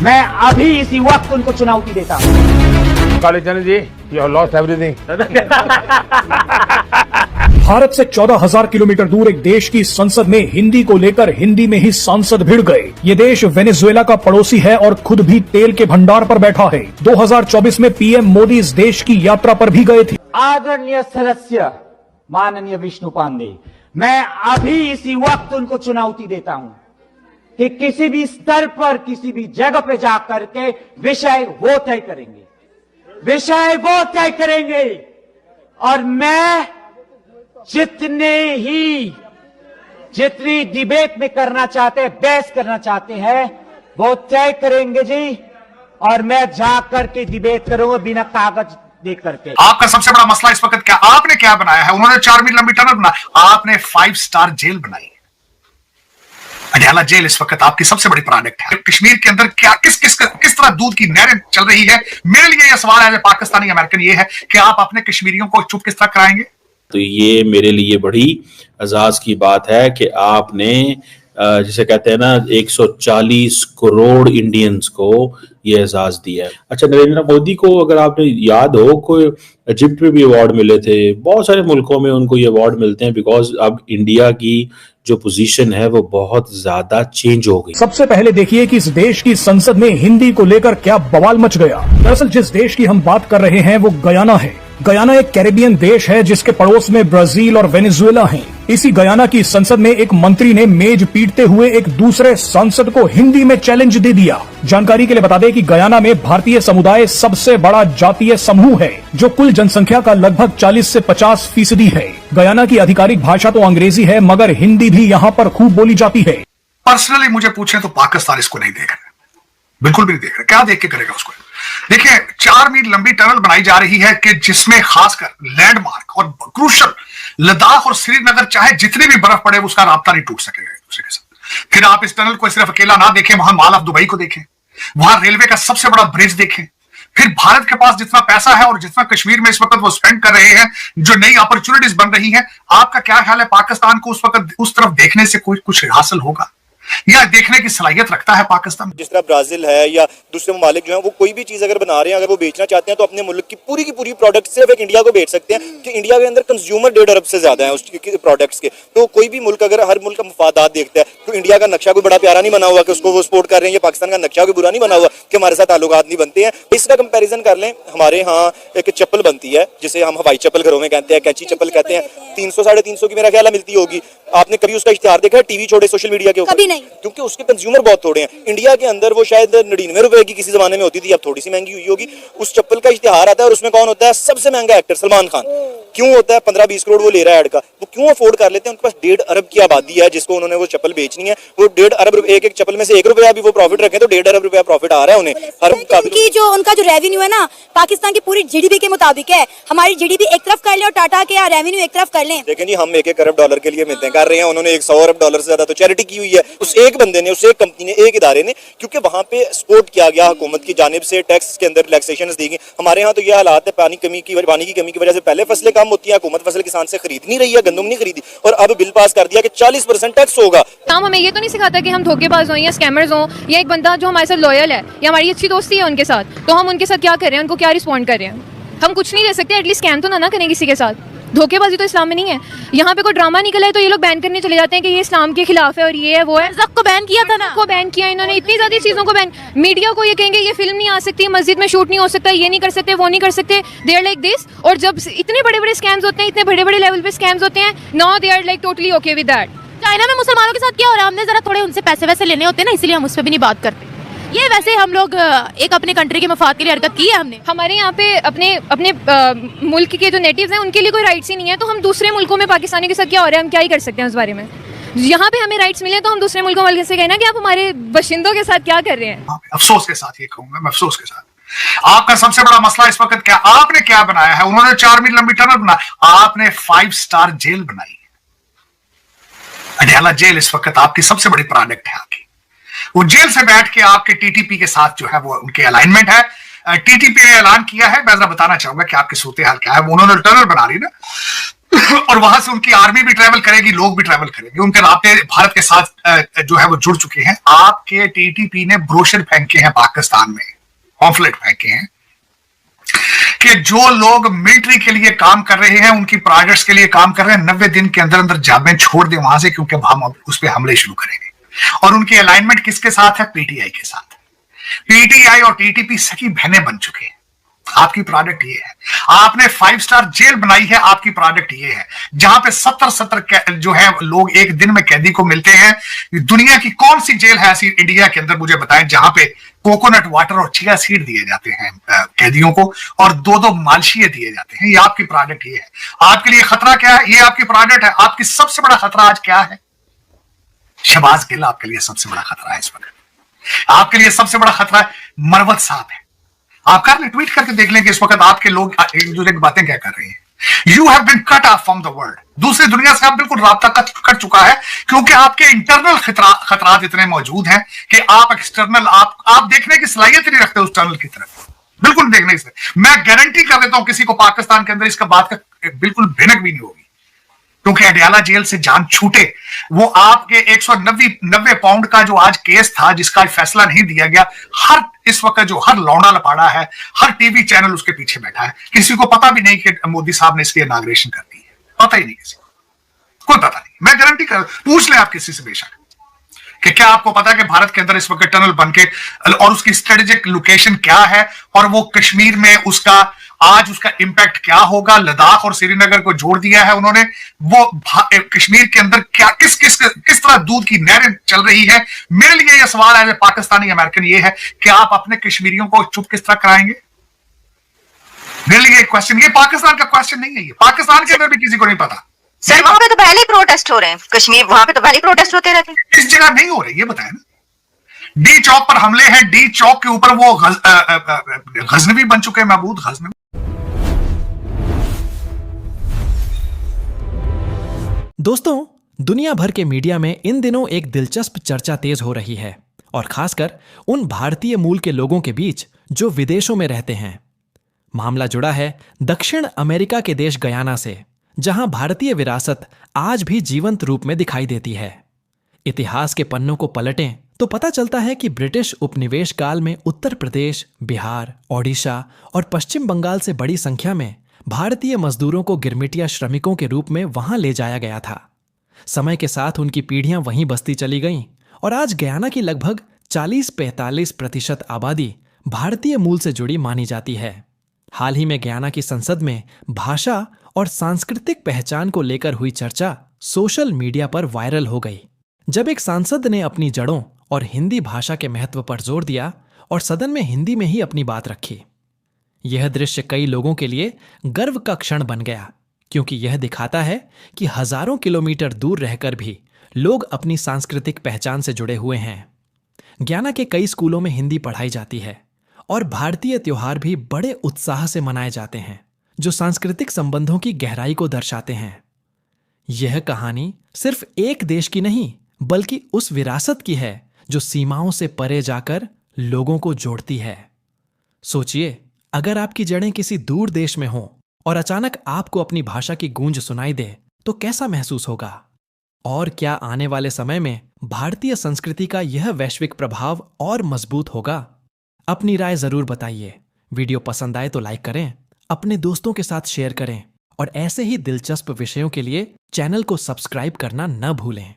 मैं अभी इसी वक्त उनको चुनौती देता हूं। कालीचरण जी, you have lost everything. Bharat से 14,000 किलोमीटर दूर एक देश की संसद में हिंदी को लेकर हिंदी में ही सांसद भिड़ गए। ये देश वेनेजुएला का पड़ोसी है और खुद भी तेल के भंडार पर बैठा है। 2024 में पीएम मोदी इस देश की यात्रा पर भी गए थे। आदरणीय सदस्य माननीय विष्णु पांडे, मैं अभी इसी वक्त उनको चुनौती देता हूं कि किसी भी स्तर पर किसी भी जगह पे जाकर के विषय वो तय करेंगे, विषय वो तय करेंगे। और मैं जितनी डिबेट में करना चाहते हैं, बहस करना चाहते हैं, वो तय करेंगे जी। और मैं जाकर के डिबेट करूंगा बिना कागज देख करके। आपका सबसे बड़ा मसला इस वक्त क्या, आपने क्या बनाया है? उन्होंने 4 मील लंबी टनल बनाई, आपने 5 स्टार जेल बनाई। अडयाला जेल इस वक्त आपकी सबसे बड़ी प्रोडक्ट है। कश्मीर के अंदर क्या किस तरह दूध की नहरें चल रही है। मेरे लिए यह सवाल है, पाकिस्तानी अमेरिकन, ये है कि आप अपने कश्मीरियों को चुप किस तरह कराएंगे। तो ये मेरे लिए बड़ी एजाज की बात है कि आपने जिसे कहते हैं ना 140 करोड़ इंडियंस को ये एजाज दिया है। अच्छा, नरेंद्र मोदी को अगर आपने याद हो, कोई इजिप्ट में भी अवार्ड मिले थे, बहुत सारे मुल्कों में उनको ये अवार्ड मिलते हैं बिकॉज अब इंडिया की जो पोजीशन है वो बहुत ज्यादा चेंज हो गई। सबसे पहले देखिए कि इस देश की संसद में हिंदी को लेकर क्या बवाल मच गया। दरअसल जिस देश की हम बात कर रहे हैं वो गयाना है। गयाना एक कैरेबियन देश है जिसके पड़ोस में ब्राजील और वेनेजुएला हैं। इसी गयाना की संसद में एक मंत्री ने मेज पीटते हुए एक दूसरे सांसद को हिंदी में चैलेंज दे दिया। जानकारी के लिए बता दें कि गयाना में भारतीय समुदाय सबसे बड़ा जातीय समूह है जो कुल जनसंख्या का लगभग 40 से 50% है। गयाना की आधिकारिक भाषा तो अंग्रेजी है मगर हिंदी भी यहाँ पर खूब बोली जाती है। पर्सनली मुझे पूछे तो पाकिस्तान इसको नहीं देख रहा, बिल्कुल भी नहीं देख रहा। क्या देख के करेगा उसको? देखिए, 4 मील लंबी टनल बनाई जा रही है कि जिसमें खासकर लैंडमार्क और क्रूशल लद्दाख और श्रीनगर, चाहे जितनी भी बर्फ पड़े उसका राब्ता नहीं टूट सकेगा एक दूसरे के साथ। फिर आप इस टनल को सिर्फ अकेला ना देखें, वहां मॉल ऑफ दुबई को देखें, वहां रेलवे का सबसे बड़ा ब्रिज देखें। फिर भारत के पास जितना पैसा है और जितना कश्मीर में इस वक्त वो स्पेंड कर रहे हैं, जो नई अपॉर्चुनिटीज बन रही हैं, आपका क्या ख्याल है पाकिस्तान को उस वक्त उस तरफ देखने से कुछ हासिल होगा या देखने की सलाहियत रखता है पाकिस्तान? जिस तरह ब्राजील है या दूसरे ममालिक जो है वो कोई भी चीज अगर बना रहे हैं, अगर वो बेचना चाहते हैं तो अपने मुल्क की पूरी प्रोडक्ट सिर्फ एक इंडिया को बेच सकते हैं कि इंडिया के अंदर कंज्यूमर 1.5 अरब से ज्यादा है उसके प्रोडक्ट्स के। तो कोई भी मुल्क अगर हर मुल्क का मफादात देखता है तो इंडिया का नक्शा कोई बड़ा प्यारा नहीं बना हुआ कि उसको वो सपोर्ट कर रहे हैं, या पाकिस्तान का नक्शा कोई बुरा नहीं बना हुआ कि हमारे साथ ताल्लुकात नहीं बनते हैं। इसका कंपेरिजन कर लें, हमारे यहाँ एक चप्पल बनती है जिसे हम हवाई चप्पल घरों में कहते हैं, कैंची चप्पल कहते हैं, 300 साढ़े 300 की मेरा ख्याल मिलती होगी। आपने कभी उसका इश्तिहार देखा है टीवी छोड़े सोशल मीडिया के ऊपर? कभी नहीं, क्योंकि उसके कंज्यूमर बहुत थोड़े हैं। इंडिया के अंदर वो शायद 99 रुपए की किसी जमाने में होती थी, अब थोड़ी सी महंगी हुई होगी। उस चप्पल का इश्तिहार आता है और उसमें कौन होता है? सबसे महंगा एक्टर सलमान खान। क्यों होता है? 15-20 करोड़ वो ले रहा है एड का। वो क्यों अफोर्ड कर लेते हैं? उनके पास 1.5 अरब की आबादी है जिसको उन्होंने वो चप्पल बेचनी है। वो 1.5 अरब, एक चप्पल में से 1 रुपया भी वो प्रॉफिट रखें तो 1.5 अरब रुपया प्रॉफिट आ रहा है उन्हें। उनका जो रेवेन्यू है ना पाकिस्तान की पूरी जीडीपी के मुताबिक है। हमारी जीडीपी एक तरफ कर ले और टाटा के रेवेन्यू एक तरफ कर लें। देखें जी, हम 1 अरब डॉलर के लिए मिलते कर रहे हैं, उन्होंने 100 अरब डॉलर से ज्यादा तो चैरिटी की हुई है। उस एक बंदे ने, उस एक कंपनी ने, एक इदारे ने, क्योंकि वहां पे सपोर्ट किया गया हुकूमत की जानिब से, टैक्स के अंदर रिलैक्सेशन दी गई। हमारे यहाँ तो ये हालात है, पानी की कमी की वजह से पहले फसलें कम होती है, हुकूमत फसल किसान से खरीद नहीं रही है, गंदम नहीं खरीदी, और अब बिल पास कर दिया कि 40% टैक्स होगा। काम हमें ये तो नहीं सिखाता कि हम धोखेबाज हों या स्कैमर्स हों, या एक बंदा जो हमारे साथ लॉयल है या हमारी अच्छी दोस्ती है उनके साथ, तो हम उनके साथ क्या कर रहे हैं, उनको क्या रिस्पॉन्ड कर रहे हैं। हम कुछ नहीं दे सकते, एटलीस्ट स्कैम तो ना करें किसी के साथ। धोखेबाजी तो इस्लाम में नहीं है। यहाँ पे कोई ड्रामा निकला है तो ये लोग बैन करने चले जाते हैं कि ये इस्लाम के खिलाफ है और ये है वो है। जक को बैन किया था ना, को बैन किया इन्होंने, इतनी ज्यादा चीजों को बैन। मीडिया को ये कहेंगे ये फिल्म नहीं आ सकती, मस्जिद में शूट नहीं हो सकता, ये नहीं कर सकते, वो नहीं कर सकते, दे आर लाइक दिस। और जब इतने बड़े बड़े स्कैम्स होते हैं, इतने बड़े बड़े लेवल पे स्कैम्स होते हैं, now they are like totally okay with that. China में मुसलमानों के साथ क्या हो रहा है? हमने जरा थोड़े उनसे पैसे वैसे लेने होते हैं ना, इसलिए हम उस पर भी नहीं बात करते। ये वैसे हम लोग एक अपने कंट्री के मफाद के लिए हरकत की है हमने। हमारे यहाँ पे अपने मुल्क के जो नेटिव्स हैं उनके लिए कोई राइट्स ही नहीं है, तो हम दूसरे मुल्कों में पाकिस्तानी के साथ क्या हो रहा है हम क्या ही कर सकते हैं उस बारे में। यहाँ पे हमें राइट्स मिले तो हम दूसरे मुल्कों वाले से कहना कि आप हमारे बशिंदों के साथ क्या कर रहे हैं। अफसोस के साथ ये कहूंगा मैं, अफसोस के साथ। आपका सबसे बड़ा मसला इस वक्त क्या, आपने क्या बनाया है? उन्होंने 4 मील लंबी टनल बनाई, आपने 5 स्टार जेल बनाई। अडयाला जेल इस वक्त आपकी सबसे बड़ी प्रोडक्ट है आपकी। वो जेल से बैठ के आपके टीटीपी के साथ जो है वो उनके अलाइनमेंट है। टीटीपी ने ऐलान किया है, मैं जरा बताना चाहूंगा कि आपकी सूरत हाल क्या है। उन्होंने टनल बना ली ना, और वहां से उनकी आर्मी भी ट्रैवल करेगी, लोग भी ट्रैवल करेंगे, उनके रास्ते भारत के साथ जो है वो जुड़ चुके हैं। आपके टीटीपी ने ब्रोशर फेंके हैं पाकिस्तान में, पॉम्फलेट फेंके हैं कि जो लोग मिलिट्री के लिए काम कर रहे हैं, उनकी प्रोजेक्ट्स के लिए काम कर रहे हैं, 90 दिन के अंदर अंदर जामें छोड़ दें वहां से, क्योंकि हम उस पर हमले शुरू करेंगे। और उनकी अलाइनमेंट किसके साथ है? पीटीआई के साथ। पीटीआई और टीटीपी सखी बहनें बन चुके हैं। आपकी प्रोडक्ट ये है, आपने 5 स्टार जेल बनाई है, आपकी प्रोडक्ट ये है, जहां पे 70 जो है लोग एक दिन में कैदी को मिलते हैं। दुनिया की कौन सी जेल है ऐसी इंडिया के अंदर, मुझे बताएं, जहां पे कोकोनट वाटर और चिया सीड दिए जाते हैं कैदियों को, और 2-2 मालशिए दिए जाते हैं। ये आपकी प्रोडक्ट ये है। आपके लिए खतरा क्या है? ये आपकी प्रोडक्ट है। आपकी सबसे बड़ा खतरा आज क्या है? शहबाज गिल आपके लिए सबसे बड़ा खतरा है इस वक्त। आपके लिए सबसे बड़ा खतरा है मरवत साहब है। आप कर ले, ट्वीट करके देख लें कि इस वक्त आपके लोग एक दूसरे की बातें क्या कर रहे हैं। You have been cut off from the world. दूसरी दुनिया से आप बिल्कुल राब्ता कट चुका है, क्योंकि आपके इंटरनल खतरात इतने मौजूद हैं कि आप एक्सटर्नल आप देखने की सलाहियत नहीं रखते उस टनल की तरफ, बिल्कुल देखने से। मैं गारंटी कर देता हूं किसी को पाकिस्तान के अंदर इसका बात का बिल्कुल भिनक भी नहीं होगी, क्योंकि अडयाला जेल से जान छूटे। वो आपके 190 पाउंड का जो आज केस था, जिसका फैसला नहीं दिया गया, इस वक्त जो हर लौंडा लपाड़ा है, हर टीवी चैनल उसके पीछे बैठा है। किसी को पता भी नहीं कि मोदी साहब ने इसकी इनाग्रेशन कर दी है, पता ही नहीं किसी को, कोई पता नहीं। मैं गारंटी कर, पूछ ले आप किसी से बेशक, कि क्या आपको पता है कि भारत के अंदर इस वक्त टनल बनके, और उसकी स्ट्रेटेजिक लोकेशन क्या है, और वो कश्मीर में उसका इंपैक्ट क्या होगा। लद्दाख और श्रीनगर को जोड़ दिया है उन्होंने। वो कश्मीर के अंदर क्या किस तरह दूध की नहरें चल रही है। मेरे लिए यह सवाल है, पाकिस्तानी अमेरिकन, ये है कि आप अपने कश्मीरियों को चुप किस तरह कराएंगे। मेरे लिए क्वेश्चन, ये पाकिस्तान का क्वेश्चन नहीं है, ये पाकिस्तान के अंदर भी किसी को नहीं पता। सर वहां पे तो पहले ही प्रोटेस्ट हो रहे हैं, कश्मीर वहां पे तो पहले ही प्रोटेस्ट होते रहते हैं। इस जगह नहीं हो रहे, ये बताए ना। डी चौक पर हमले हैं, डी चौक के ऊपर वो गजनवी बन चुके हैं, महमूद गजनवी। दोस्तों, दुनिया भर के मीडिया में इन दिनों एक दिलचस्प चर्चा तेज हो रही है, और खासकर उन भारतीय मूल के लोगों के बीच जो विदेशों में रहते हैं। मामला जुड़ा है दक्षिण अमेरिका के देश गयाना से, जहां भारतीय विरासत आज भी जीवंत रूप में दिखाई देती है। इतिहास के पन्नों को पलटें तो पता चलता है कि ब्रिटिश उपनिवेश काल में उत्तर प्रदेश, बिहार, ओडिशा और पश्चिम बंगाल से बड़ी संख्या में भारतीय मजदूरों को गिरमिटिया श्रमिकों के रूप में वहां ले जाया गया था। समय के साथ उनकी पीढ़ियां वहीं बसती चली गईं, और आज गयाना की लगभग 40-45% आबादी भारतीय मूल से जुड़ी मानी जाती है। हाल ही में गयाना की संसद में भाषा और सांस्कृतिक पहचान को लेकर हुई चर्चा सोशल मीडिया पर वायरल हो गई, जब एक सांसद ने अपनी जड़ों और हिंदी भाषा के महत्व पर जोर दिया और सदन में हिंदी में ही अपनी बात रखी। यह दृश्य कई लोगों के लिए गर्व का क्षण बन गया, क्योंकि यह दिखाता है कि हजारों किलोमीटर दूर रहकर भी लोग अपनी सांस्कृतिक पहचान से जुड़े हुए हैं। गयाना के कई स्कूलों में हिंदी पढ़ाई जाती है, और भारतीय त्योहार भी बड़े उत्साह से मनाए जाते हैं, जो सांस्कृतिक संबंधों की गहराई को दर्शाते हैं। यह कहानी सिर्फ एक देश की नहीं, बल्कि उस विरासत की है जो सीमाओं से परे जाकर लोगों को जोड़ती है। सोचिए, अगर आपकी जड़ें किसी दूर देश में हों और अचानक आपको अपनी भाषा की गूंज सुनाई दे, तो कैसा महसूस होगा? और क्या आने वाले समय में भारतीय संस्कृति का यह वैश्विक प्रभाव और मजबूत होगा? अपनी राय जरूर बताइए। वीडियो पसंद आए तो लाइक करें, अपने दोस्तों के साथ शेयर करें, और ऐसे ही दिलचस्प विषयों के लिए चैनल को सब्सक्राइब करना न भूलें।